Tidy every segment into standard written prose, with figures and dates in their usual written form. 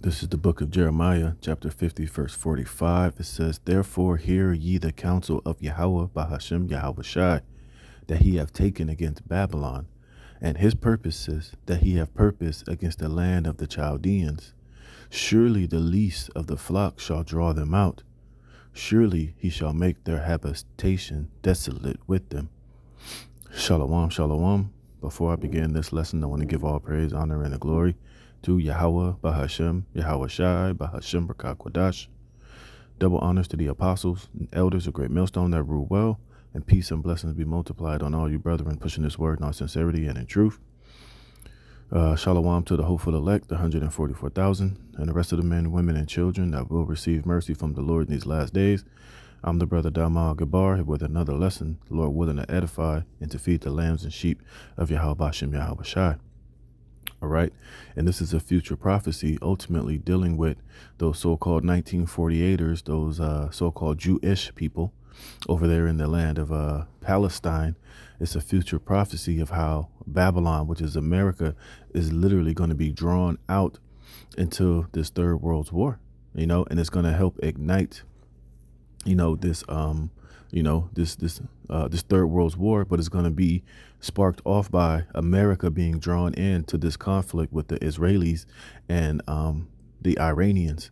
This is the book of Jeremiah, chapter 50, verse 45. It says, "Therefore hear ye the counsel of Yahweh Bahashem Yahweh Shai, that he have taken against Babylon, and his purposes that he have purposed against the land of the Chaldeans. Surely the least of the flock shall draw them out. Surely he shall make their habitation desolate with them." Shalom, shalom. Before I begin this lesson, I want to give all praise, honor, and glory to Yahweh Bahashem Yahweh Shai Bahashem Brakah Quadash. Double honors to the apostles and elders of Great Millstone that rule well, and peace and blessings be multiplied on all you brethren pushing this word in all sincerity and in truth. Shalom to the hopeful elect, the 144,000, and the rest of the men, women, and children that will receive mercy from the Lord in these last days. I'm the brother Damal Gabar with another lesson, the Lord willing to edify and to feed the lambs and sheep of Yahweh Bashem Yahweh Shai. All right. And this is a future prophecy, ultimately dealing with those so-called 1948ers, those so-called Jewish people over there in the land of Palestine. It's a future prophecy of how Babylon, which is America, is literally going to be drawn out into this third world war, and it's going to help ignite, this third world war, but it's going to be sparked off by America being drawn into this conflict with the Israelis and the Iranians,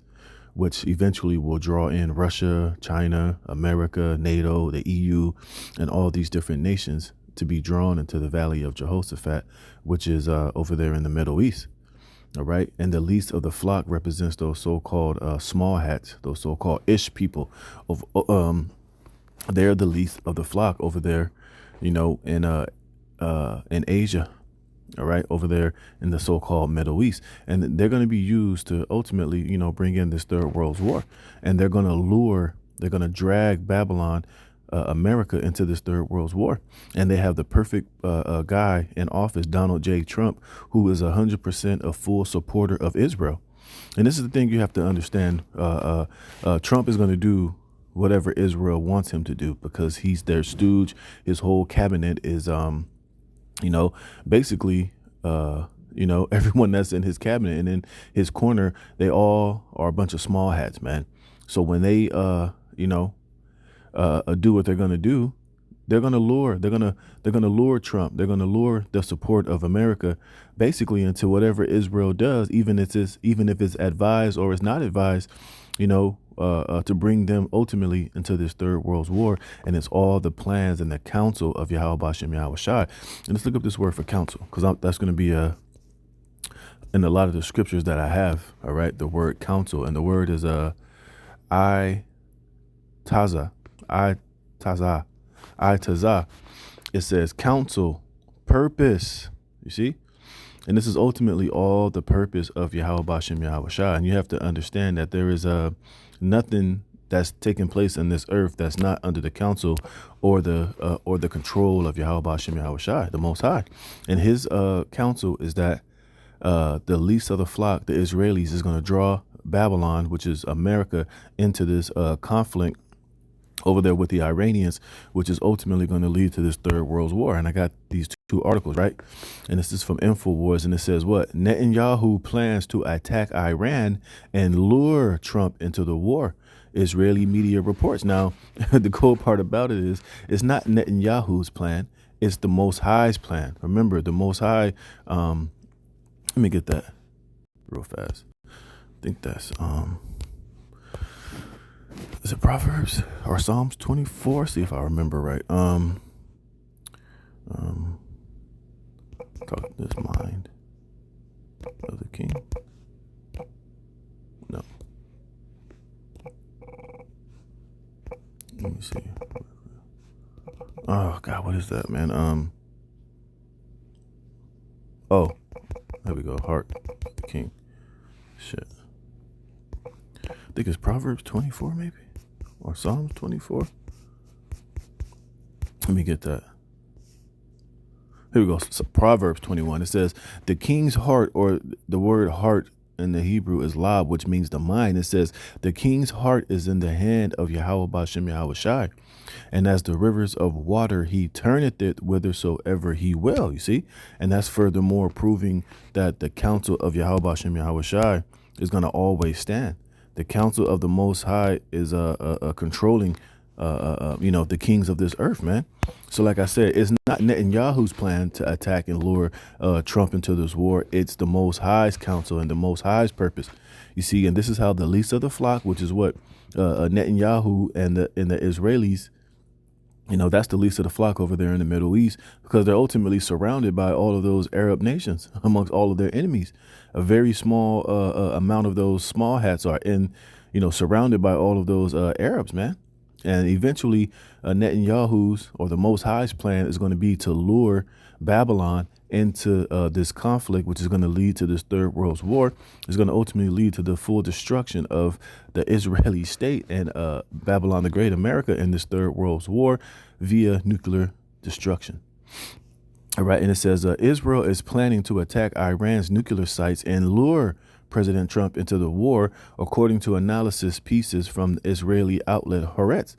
which eventually will draw in Russia, China, America, NATO, the EU, and all these different nations to be drawn into the Valley of Jehoshaphat, which is over there in the Middle East. All right. And the least of the flock represents those so-called small hats, those so-called Ish people of they're the least of the flock over there, in Asia. All right. Over there in the so-called Middle East. And they're going to be used to ultimately, bring in this third world war. And they're going to drag Babylon, America, into this third world war. And they have the perfect guy in office, Donald J. Trump, who is 100% a full supporter of Israel. And this is the thing you have to understand. Trump is going to do whatever Israel wants him to do because he's their stooge. His whole cabinet is, basically, everyone that's in his cabinet and in his corner, they all are a bunch of small hats, man. So when they, do what they're going to do, they're going to lure Trump. They're going to lure the support of America basically into whatever Israel does, even if it's advised or it's not advised, to bring them ultimately into this third world war. And it's all the plans and the counsel of Yahweh Bashem Yahweh Shai. And let's look up this word for counsel, because that's going to be in a lot of the scriptures that I have. All right. The word counsel, and the word is taza. It says counsel, purpose. You see? And this is ultimately all the purpose of Yahweh Bashem Yahweh Shai. And you have to understand that there is nothing that's taking place in this earth that's not under the counsel or the control of Yahweh Bashem Yahweh Shai, the Most High. And his counsel is that the least of the flock, the Israelis, is going to draw Babylon, which is America, into this conflict over there with the Iranians, which is ultimately going to lead to this third world war. And I got these two articles, right? And this is from InfoWars, and it says what? Netanyahu plans to attack Iran and lure Trump into the war, Israeli media reports. Now, the cool part about it is it's not Netanyahu's plan. It's the Most High's plan. Remember, the Most High, let me get that real fast. I think that's, is it Proverbs or Psalms 24? See if I remember right. Talk this mind of the king. No. Let me see. Oh God, what is that, man? Oh, there we go. Heart of the king. Shit. I think it's Proverbs 24, maybe, or Psalms 24. Let me get that. Here we go. So Proverbs 21. It says, the king's heart, or the word heart in the Hebrew is lab, which means the mind. It says, the king's heart is in the hand of Yahweh Bashem Yahweh Shai. And as the rivers of water, he turneth it whithersoever he will. You see? And that's furthermore proving that the counsel of Yahweh Bashem Yahweh Shai is going to always stand. The counsel of the Most High is controlling, the kings of this earth, man. So like I said, it's not Netanyahu's plan to attack and lure Trump into this war. It's the Most High's counsel and the Most High's purpose. You see, and this is how the least of the flock, which is what Netanyahu and the Israelis, that's the least of the flock over there in the Middle East, because they're ultimately surrounded by all of those Arab nations amongst all of their enemies. A very small amount of those small hats are surrounded by all of those Arabs, man. And eventually Netanyahu's or the Most High's plan is going to be to lure Babylon into this conflict, which is going to lead to this Third World War. Is going to ultimately lead to the full destruction of the Israeli state and Babylon the Great, America, in this Third World War via nuclear destruction. All right. And it says Israel is planning to attack Iran's nuclear sites and lure President Trump into the war, according to analysis pieces from the Israeli outlet Haaretz.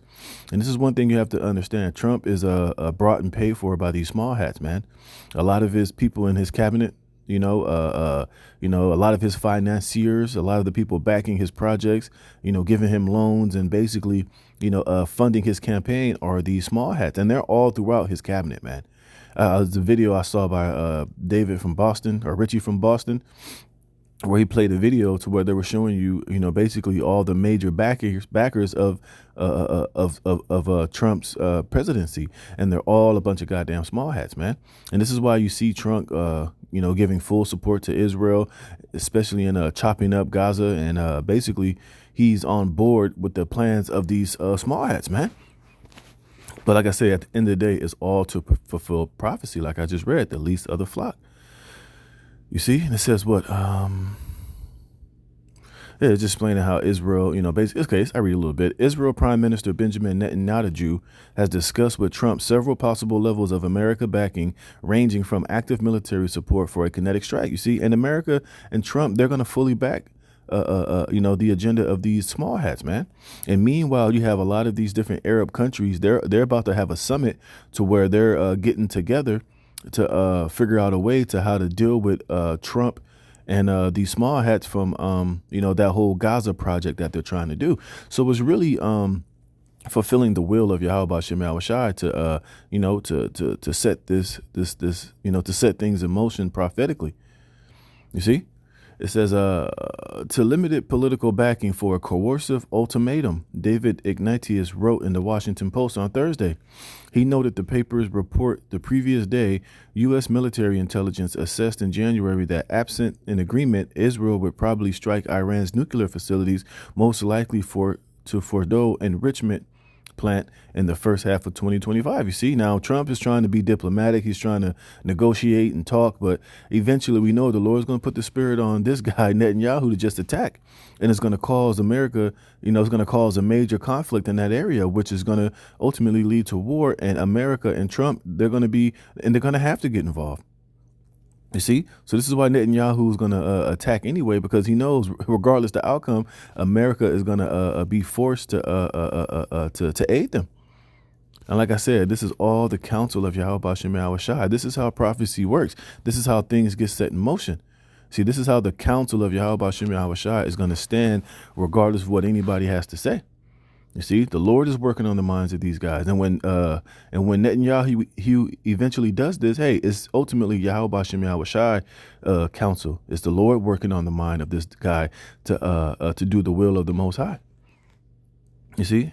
And this is one thing you have to understand. Trump is brought and paid for by these small hats, man. A lot of his people in his cabinet, a lot of his financiers, a lot of the people backing his projects, giving him loans and basically, funding his campaign are these small hats. And they're all throughout his cabinet, man. The video I saw by David from Boston, or Richie from Boston, where he played a video to where they were showing you, basically all the major backers of Trump's presidency. And they're all a bunch of goddamn small hats, man. And this is why you see Trump, giving full support to Israel, especially in chopping up Gaza. And basically he's on board with the plans of these small hats, man. But like I say, at the end of the day, it's all to fulfill prophecy. Like I just read, the least of the flock. You see, and it says what? It's just explaining how Israel, basically, okay, I read a little bit. Israel Prime Minister Benjamin Netanyahu has discussed with Trump several possible levels of America backing, ranging from active military support for a kinetic strike. You see, and America and Trump, they're going to fully back, the agenda of these small hats, man. And meanwhile, you have a lot of these different Arab countries. They're about to have a summit to where they're getting together to figure out a way to how to deal with Trump and these small hats from, that whole Gaza project that they're trying to do. So it's really fulfilling the will of Yahweh Shem Yahushai to set to set things in motion prophetically. You see? It says to limited political backing for a coercive ultimatum, David Ignatius wrote in the Washington Post on Thursday. He noted the paper's report the previous day. U.S. military intelligence assessed in January that absent an agreement, Israel would probably strike Iran's nuclear facilities, most likely to Fordo enrichment plant in the first half of 2025. You see, now Trump is trying to be diplomatic. He's trying to negotiate and talk, but eventually we know the Lord's going to put the spirit on this guy, Netanyahu, to just attack. And it's going to cause America, it's going to cause a major conflict in that area, which is going to ultimately lead to war. And America and Trump, they're going to have to get involved. You see, so this is why Netanyahu is going to attack anyway, because he knows, regardless the outcome, America is going to be forced to aid them. And like I said, this is all the counsel of Yahweh Shem Yahushai. This is how prophecy works. This is how things get set in motion. See, this is how the counsel of Yahweh Shem Yahushai is going to stand, regardless of what anybody has to say. You see, the Lord is working on the minds of these guys. And when Netanyahu he eventually does this, hey, it's ultimately Yahweh Shem Yahushai counsel. It's the Lord working on the mind of this guy to do the will of the Most High. You see?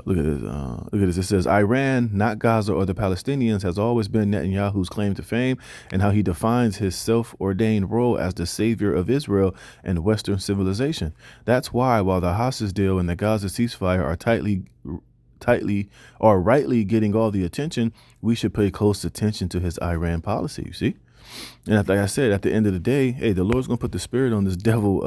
Look at this. Look at this. It says Iran, not Gaza or the Palestinians, has always been Netanyahu's claim to fame, and how he defines his self-ordained role as the savior of Israel and Western civilization. That's why, while the hostage deal and the Gaza ceasefire are rightly getting all the attention, we should pay close attention to his Iran policy. You see? And like I said, at the end of the day, hey, the Lord's going to put the spirit on this devil,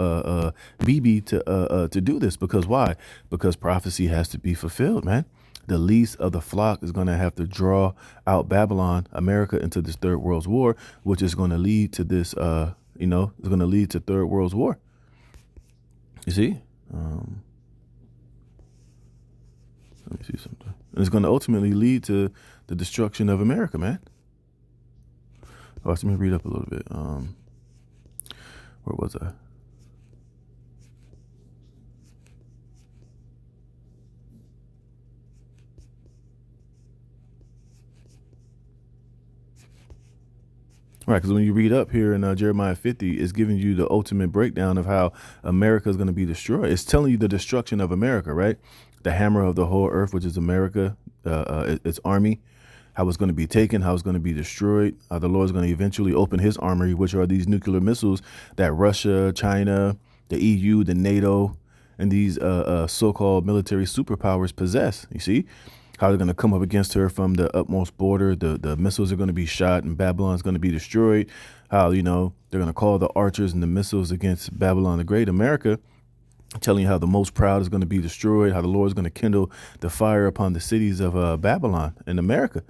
BB, to do this. Because why? Because prophecy has to be fulfilled, man. The least of the flock is going to have to draw out Babylon, America, into this Third World War, which is going to lead to this, is going to lead to Third World War. You see? Let me see something. And it's going to ultimately lead to the destruction of America, man. Let me read up a little bit. Where was I? Right, because when you read up here in Jeremiah 50, it's giving you the ultimate breakdown of how America is going to be destroyed. It's telling you the destruction of America, right? The hammer of the whole earth, which is America, its army, how it's going to be taken, how it's going to be destroyed. The Lord's going to eventually open his armory, which are these nuclear missiles that Russia, China, the EU, the NATO, and these so-called military superpowers possess. You see how they're going to come up against her from the utmost border. The missiles are going to be shot and Babylon's going to be destroyed. How, they're going to call the archers and the missiles against Babylon the Great. America, telling you how the most proud is going to be destroyed, how the Lord is going to kindle the fire upon the cities of Babylon and America.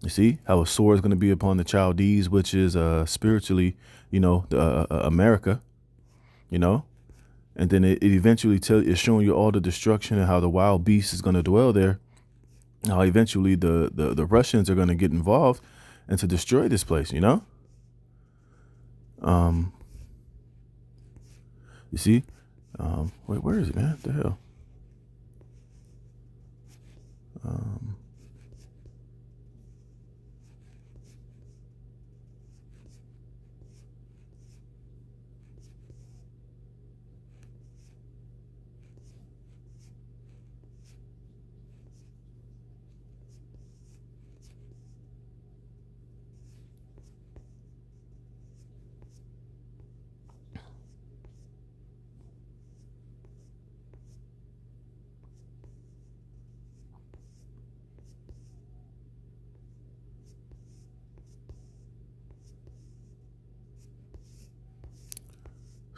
You see how a sword is going to be upon the Chaldees, which is spiritually, America, and then it eventually is showing you all the destruction and how the wild beast is going to dwell there. How eventually the Russians are going to get involved and to destroy this place, You see, wait, where is it, man? What the hell?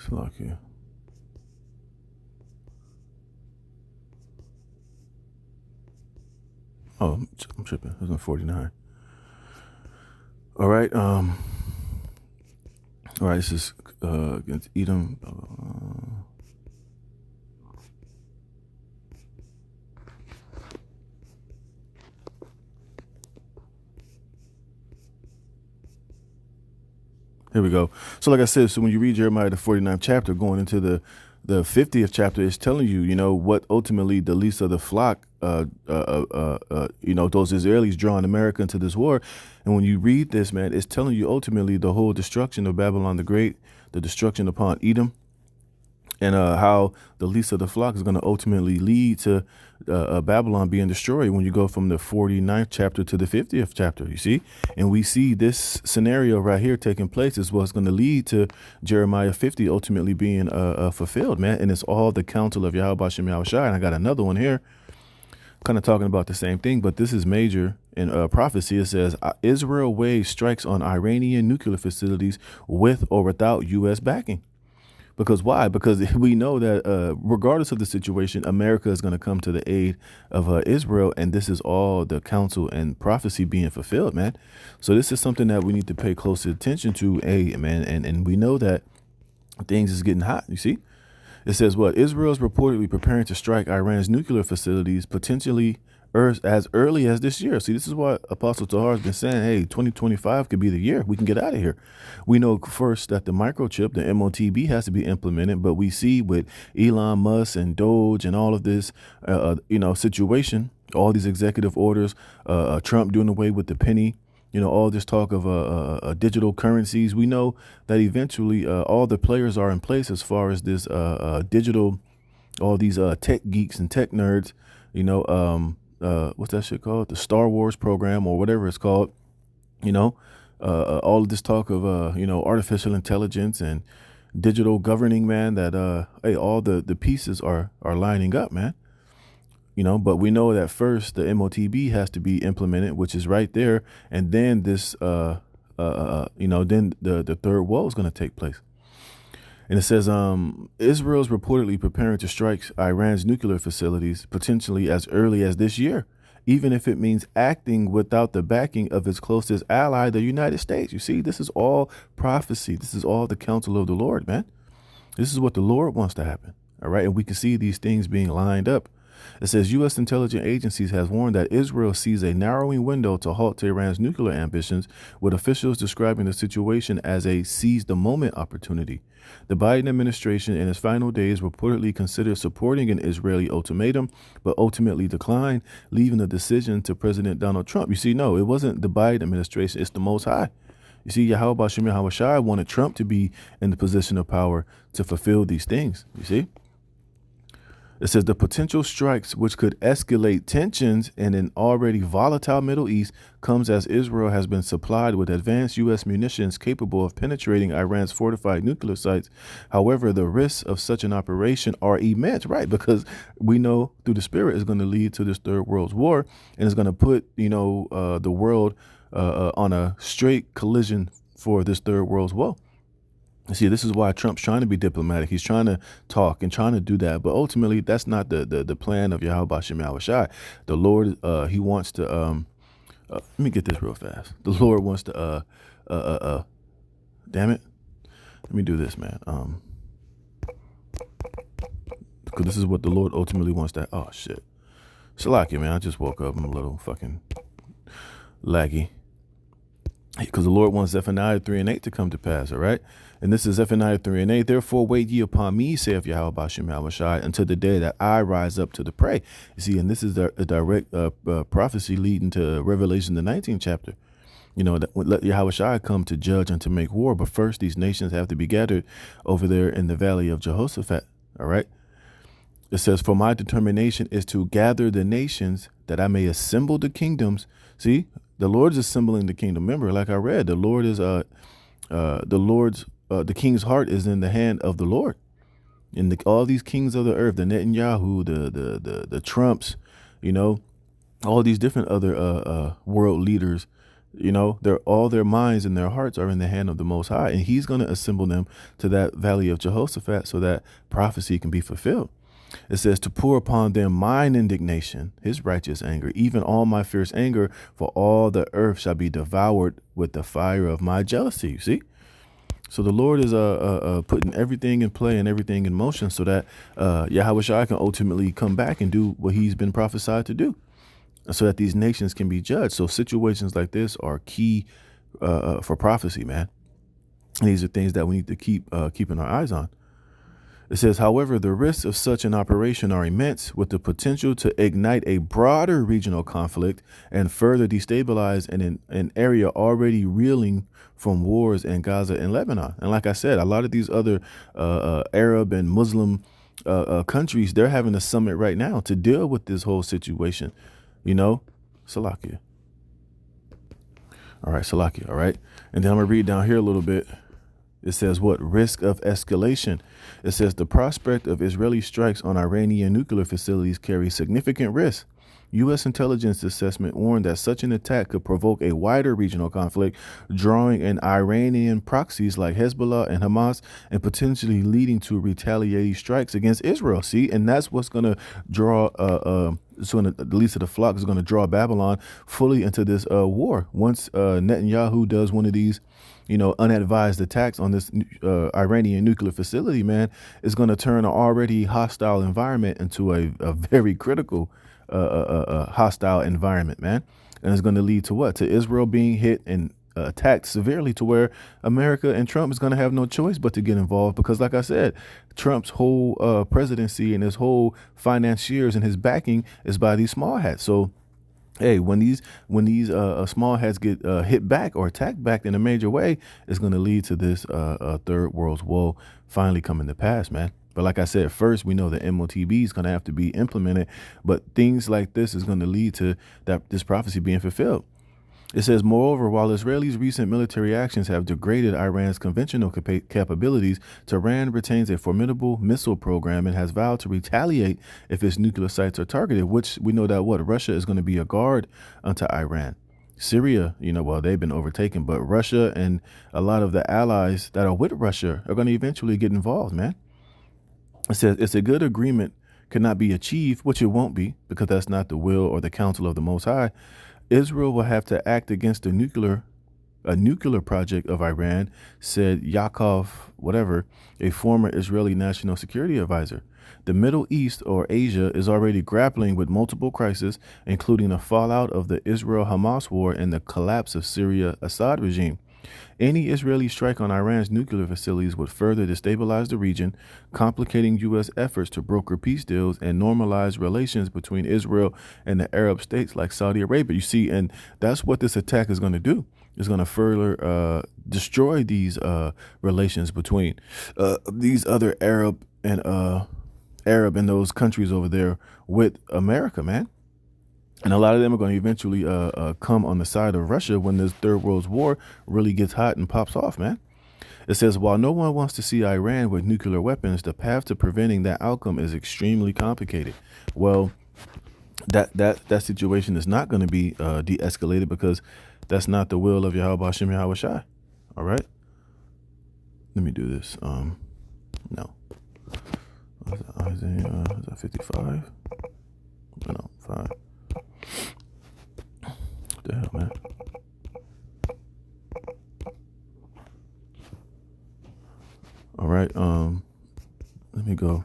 It's like here. Oh, I'm tripping. It was on 49. All right. All right. This is against Edom. Here we go. So like I said, so when you read Jeremiah, the 49th chapter, going into the 50th chapter, it's telling you, what ultimately the least of the flock, those Israelis drawing America into this war. And when you read this, man, it's telling you ultimately the whole destruction of Babylon the Great, the destruction upon Edom, and how the least of the flock is going to ultimately lead to Babylon being destroyed when you go from the 49th chapter to the 50th chapter, you see? And we see this scenario right here taking place is what's going to lead to Jeremiah 50 ultimately being fulfilled, man. And it's all the counsel of Yahweh Shem Yahweh Shai. And I got another one here kind of talking about the same thing, but this is major in prophecy. It says, Israel waves strikes on Iranian nuclear facilities with or without U.S. backing. Because why? Because we know that regardless of the situation, America is going to come to the aid of Israel. And this is all the counsel and prophecy being fulfilled, man. So this is something that we need to pay close attention to, man. And we know that things is getting hot. You see, it says what? Israel is reportedly preparing to strike Iran's nuclear facilities, potentially as early as this year. See, this is what Apostle Tahar has been saying. Hey, 2025 could be the year we can get out of here. We know first that the microchip, the MOTB, has to be implemented. But we see with Elon Musk and Doge and all of this, situation, all these executive orders, Trump doing away with the penny, all this talk of digital currencies. We know that eventually all the players are in place as far as this digital, all these tech geeks and tech nerds, what's that shit called? The Star Wars program or whatever it's called, all of this talk of, artificial intelligence and digital governing, man, that, all the pieces are lining up, man. But we know that first the MOTB has to be implemented, which is right there. And then this, then the third woe is going to take place. And it says, Israel's reportedly preparing to strike Iran's nuclear facilities potentially as early as this year, even if it means acting without the backing of its closest ally, the United States. You see, this is all prophecy. This is all the counsel of the Lord, man. This is what the Lord wants to happen. All right. And we can see these things being lined up. It says U.S. intelligence agencies have warned that Israel sees a narrowing window to halt Tehran's nuclear ambitions, with officials describing the situation as a seize-the-moment opportunity. The Biden administration in its final days reportedly considered supporting an Israeli ultimatum, but ultimately declined, leaving the decision to President Donald Trump. You see, no, it wasn't the Biden administration, it's the Most High. You see, Yahweh Bashem Yahweh Shai wanted Trump to be in the position of power to fulfill these things. You see? It says the potential strikes which could escalate tensions in an already volatile Middle East comes as Israel has been supplied with advanced U.S. munitions capable of penetrating Iran's fortified nuclear sites. However, the risks of such an operation are immense, right? Because we know through the spirit is going to lead to this third world war, and it's going to put, the world on a straight collision for this third world war. See, this is why Trump's trying to be diplomatic. He's trying to talk and trying to do that. But ultimately, that's not the plan of Yahweh Bashem Yahweh Shai. The Lord, he wants to, let me get this real fast. The Lord wants to, damn it. Let me do this, man. Because this is what the Lord ultimately wants to, oh, shit. Salakia, man. I just woke up. I'm a little fucking laggy. Because the Lord wants Zephaniah 3:8 to come to pass, all right? And this is Zephaniah 3:8. Therefore, wait ye upon me, saith Yahweh Bashem Yahweh Shai, until the day that I rise up to the prey. You see, and this is a direct prophecy leading to Revelation, the 19th chapter. That let Yahweh Shai come to judge and to make war. But first, these nations have to be gathered over there in the valley of Jehoshaphat, all right? It says, for my determination is to gather the nations that I may assemble the kingdoms. See, the Lord's assembling the kingdom. Remember, like I read, the Lord is the king's heart is in the hand of the Lord. And all these kings of the earth, the Netanyahu, the Trumps, all these different other world leaders, all their minds and their hearts are in the hand of the Most High. And he's going to assemble them to that valley of Jehoshaphat so that prophecy can be fulfilled. It says to pour upon them mine indignation, his righteous anger, even all my fierce anger, for all the earth shall be devoured with the fire of my jealousy. See? So the Lord is putting everything in play and everything in motion so that Yahweh Shai can ultimately come back and do what he's been prophesied to do, so that these nations can be judged. So situations like this are key for prophecy, man. And these are things that we need to keep keeping our eyes on. It says, however, the risks of such an operation are immense, with the potential to ignite a broader regional conflict and further destabilize an area already reeling from wars in Gaza and Lebanon. And like I said, a lot of these other Arab and Muslim countries, they're having a summit right now to deal with this whole situation. Salakia. All right, Salakia. All right. And then I'm going to read down here a little bit. It says what? Risk of escalation. It says the prospect of Israeli strikes on Iranian nuclear facilities carries significant risk. U.S. intelligence assessment warned that such an attack could provoke a wider regional conflict, drawing in Iranian proxies like Hezbollah and Hamas, and potentially leading to retaliatory strikes against Israel. See, and that's what's going to draw, it's going to, the least of the flock is going to draw Babylon fully into this war. Once Netanyahu does one of these, unadvised attacks on this Iranian nuclear facility, man, it's going to turn an already hostile environment into a very critical hostile environment, man. And it's going to lead to what? To Israel being hit and attacked severely, to where America and Trump is going to have no choice but to get involved. Because like I said, Trump's whole presidency and his whole financiers and his backing is by these small hats. So hey, when these small hats get hit back or attacked back in a major way, it's going to lead to this third world woe finally coming to pass, man. But like I said, first, we know the MOTB is going to have to be implemented. But things like this is going to lead to this prophecy being fulfilled. It says, moreover, while Israel's recent military actions have degraded Iran's conventional capabilities, Tehran retains a formidable missile program and has vowed to retaliate if its nuclear sites are targeted, which we know that Russia is going to be a guard unto Iran. Syria, they've been overtaken, but Russia and a lot of the allies that are with Russia are going to eventually get involved, man. It says it's a good agreement cannot be achieved, which it won't be, because that's not the will or the counsel of the Most High. Israel will have to act against the nuclear a nuclear project of Iran, said Yaakov, whatever, a former Israeli national security advisor. The Middle East, or Asia, is already grappling with multiple crises, including the fallout of the Israel-Hamas war and the collapse of Syria Assad regime. Any Israeli strike on Iran's nuclear facilities would further destabilize the region, complicating U.S. efforts to broker peace deals and normalize relations between Israel and the Arab states like Saudi Arabia. You see, and that's what this attack is going to do. It's going to further destroy these relations between these other Arab and those countries over there with America, man. And a lot of them are going to eventually come on the side of Russia when this Third World War really gets hot and pops off, man. It says, while no one wants to see Iran with nuclear weapons, the path to preventing that outcome is extremely complicated. Well, that situation is not going to be de-escalated because that's not the will of Yahweh Hashem Yahweh Shai. All right. Let me do this. No. Isaiah, is that 55? No, 5. What the hell, man? All right, let me go.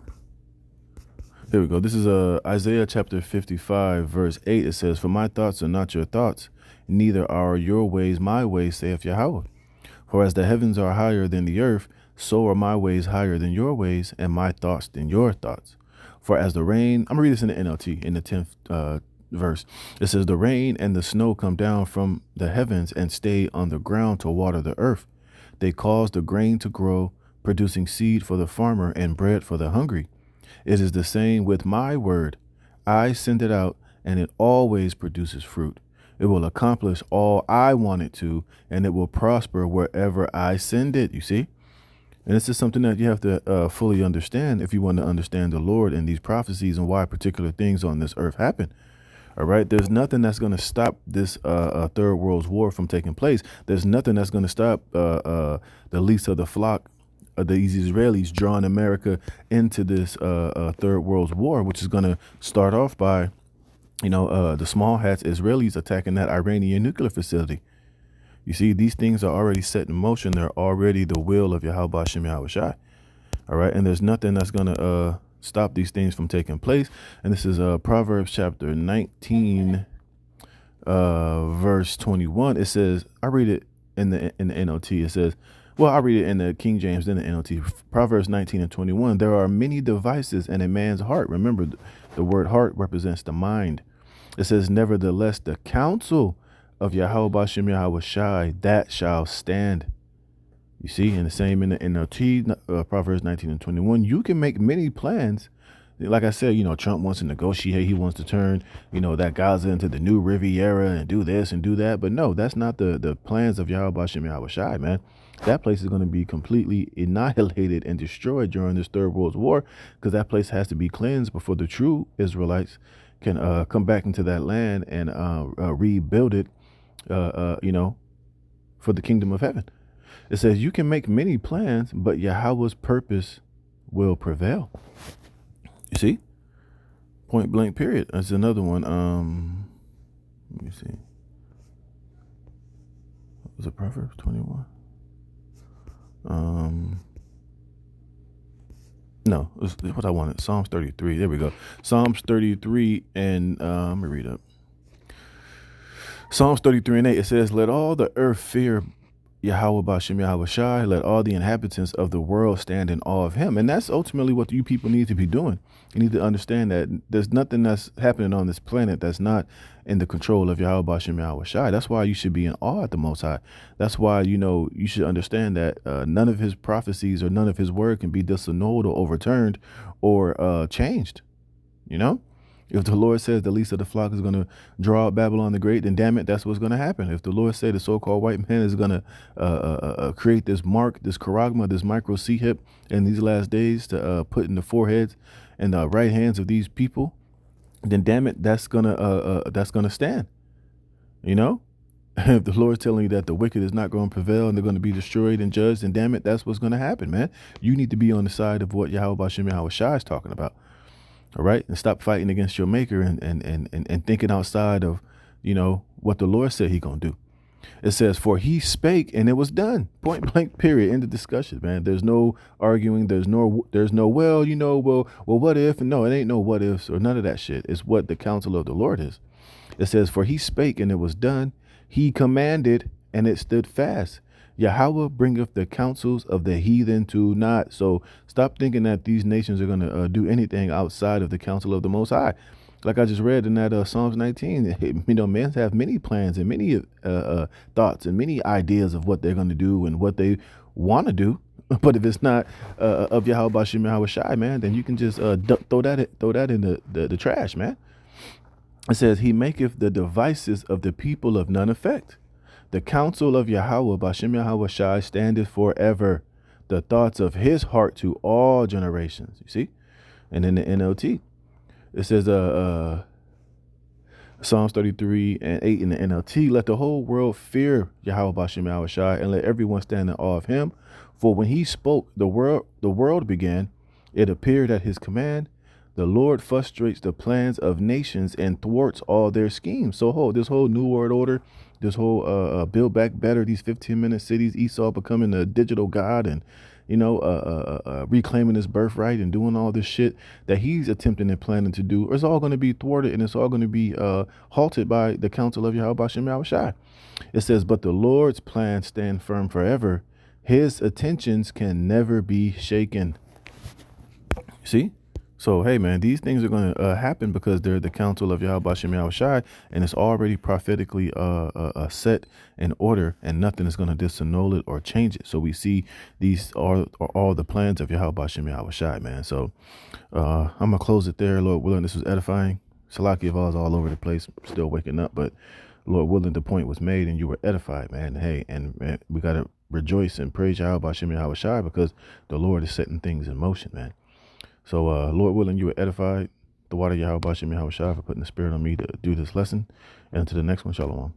Here we go. This is Isaiah chapter 55, verse 8. It says, for my thoughts are not your thoughts, neither are your ways my ways, saith Yahweh. For as the heavens are higher than the earth, so are my ways higher than your ways, and my thoughts than your thoughts. For as the rain, I'm going to read this in the NLT, in the 10th verse. It says, the rain and the snow come down from the heavens and stay on the ground to water the earth. They cause the grain to grow, producing seed for the farmer and bread for the hungry. It is the same with my word. I send it out, and it always produces fruit. It will accomplish all I want it to, and it will prosper wherever I send it. You see? And this is something that you have to fully understand if you want to understand the Lord and these prophecies and why particular things on this earth happen. All right. There's nothing that's going to stop this Third World War from taking place. There's nothing that's going to stop the least of the flock of these Israelis drawing America into this Third World War, which is going to start off by, the small hats Israelis attacking that Iranian nuclear facility. You see, these things are already set in motion. They're already the will of Yahweh Hashem Yahweh Shai. All right. And there's nothing that's going to stop these things from taking place. And this is Proverbs chapter 19, verse 21. It says, I read it in the NLT. It says, well, I read it in the King James, then the NLT. Proverbs 19 and 21. There are many devices in a man's heart. Remember, the word heart represents the mind. It says, nevertheless, the counsel of Yahweh Bashem Yahweh Shai, that shall stand. You see, and the same in the NLT, Proverbs 19 and 21. You can make many plans. Like I said, Trump wants to negotiate. He wants to turn, that Gaza into the new Riviera and do this and do that. But no, that's not the plans of Yahweh Bashem Yahweh Shai, man. That place is going to be completely annihilated and destroyed during this Third World War, because that place has to be cleansed before the true Israelites can come back into that land and rebuild it, for the kingdom of heaven. It says you can make many plans, but Yahweh's purpose will prevail. You see? Point blank, period. That's another one. Let me see. Was it Proverbs 21? No, it was what I wanted. Psalms 33. There we go. Psalms 33 and let me read up. Psalms 33 and 8. It says, let all the earth fear Yahweh Bashem Yahweh Shai. Let all the inhabitants of the world stand in awe of him. And that's ultimately what you people need to be doing. You need to understand that there's nothing that's happening on this planet that's not in the control of Yahweh Bashem Yahweh Shai. That's why you should be in awe at the Most High. That's why, you should understand that none of his prophecies or none of his word can be disannulled or overturned or changed. If the Lord says the least of the flock is going to draw out Babylon the Great, then damn it, that's what's going to happen. If the Lord said the so-called white man is going to create this mark, this charagma, this micro C-hip in these last days to put in the foreheads and the right hands of these people, then damn it, that's gonna stand. If the Lord's telling you that the wicked is not going to prevail and they're going to be destroyed and judged, then damn it, that's what's going to happen, man. You need to be on the side of what Yahweh Bashem Yahweh Shai is talking about. All right. And stop fighting against your maker and thinking outside of, what the Lord said he going to do. It says, for he spake and it was done. Point blank, period. End of discussion, man. There's no arguing. There's no, well, well, what if? No, it ain't no what ifs or none of that shit. It's what the counsel of the Lord is. It says, for he spake and it was done. He commanded and it stood fast. Yahweh bringeth the counsels of the heathen to naught. So stop thinking that these nations are going to do anything outside of the counsel of the Most High. Like I just read in that Psalms 19, men have many plans and many thoughts and many ideas of what they're going to do and what they want to do. But if it's not of Yahweh Bashim Yahweh Shai, man, then you can just throw that in the trash, man. It says, he maketh the devices of the people of none effect. The counsel of Yahweh Bashim Yahweh Shai standeth forever. The thoughts of his heart to all generations. You see? And in the NLT, it says, Psalms 33 and 8 in the NLT, let the whole world fear Yahweh Bashim Yahweh Shai, and let everyone stand in awe of him. For when he spoke, the world began. It appeared at his command. The Lord frustrates the plans of nations and thwarts all their schemes. So this whole New World Order, this whole Build Back Better, these 15-minute cities, Esau becoming a digital god and, reclaiming his birthright and doing all this shit that he's attempting and planning to do, it's all going to be thwarted and it's all going to be halted by the counsel of Yahweh Bashim Yahweh Shai. It says, but the Lord's plans stand firm forever. His attentions can never be shaken. See? So, hey, man, these things are going to happen because they're the counsel of Yahweh Bashim Yahweh Shai, and it's already prophetically set in order, and nothing is going to disannul it or change it. So we see these are all the plans of Yahweh Bashim Yahweh Shai, man. So I'm going to close it there. Lord willing, this was edifying. Salaki of all is all over the place, still waking up, but Lord willing, the point was made and you were edified, man. Hey, and we got to rejoice and praise Yahweh Bashim Yahweh Shai because the Lord is setting things in motion, man. So, Lord willing, you were edified. The water Yahweh Bashim Yahweh Shai for putting the spirit on me to do this lesson. And to the next one, Shalom.